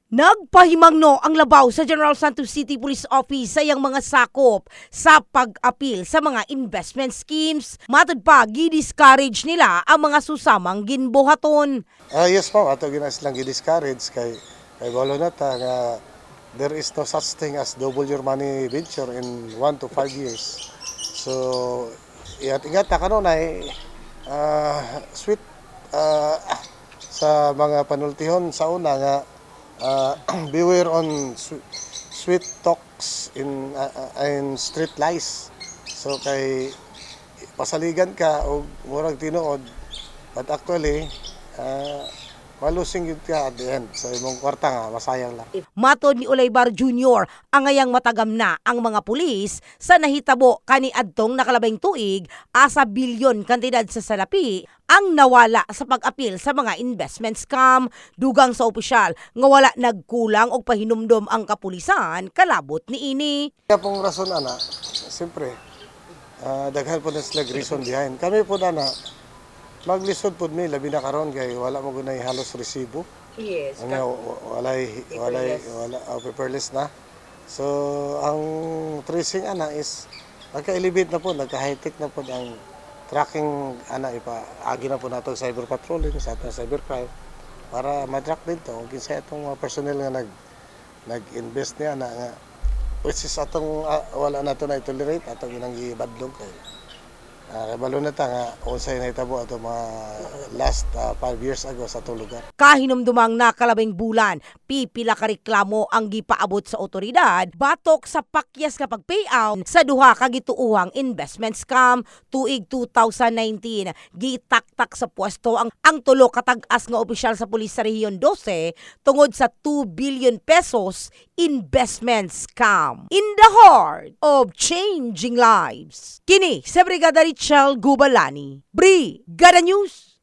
Nagpahimangno ang labaw sa General Santos City Police Office sa iyang mga sakop sa pag-apil sa mga investment schemes. Matod pa, gi-discourage nila ang mga susamang ginbuhaton. Yes po, ato ginas lang i-discourage kay walo na ta nga there is no such thing as double your money venture in 1 to 5 years. So, ingat ta kanunay sweet sa mga panultihon sa una nga beware on sweet talks in street lies. So kay pasaligan ka o murag tinuod but actually malusing yun ka at the end. So imong kwarta nga masayang lang. Matod ni Olaybar Jr., angayang matagam na ang mga pulis sa nahitabo kani adtong nakalabing tuig asa bilyon kantidad sa salapi ang nawala sa pag-apil sa mga investment scam. Dugang sa opisyal nga wala nagkulang og pahinumdom ang kapulisan kalabot ni ini. Kaya pong rason ana, siyempre, daghan po na sila reason behind. Kami po na maglisod po mi labi na karon kay wala mo gunay halos resibo. Yes. Wala paperless na. So ang tracing ana is nagka-elevate na po, nagka-high-tech na po ang tracking ana agi na po nato cyber patrolling sa atong cybercrime para ma-track din to kung kinsa atong mga personnel nga nag-invest niya na nga which is atong wala nato na i-tolerate atong inang gibadlong kay kabalo na ta nga unsay nahitabo ato mga last 5 years ago sa atong lugar. Kahinumdumang nakalabing bulan, pipila ka reklamo ang gipaabot sa otoridad batok sa pakyas nga pag-payout sa duha ka gituuhang investment scam tuig 2019. Gitaktak sa pwesto ang tulo ka tag-as nga opisyal sa pulis sa Rehiyon 12 tungod sa 2 billion pesos investment scam. In the heart of changing lives. Kini sa Brigada Richelle Gubalani, Brigada News.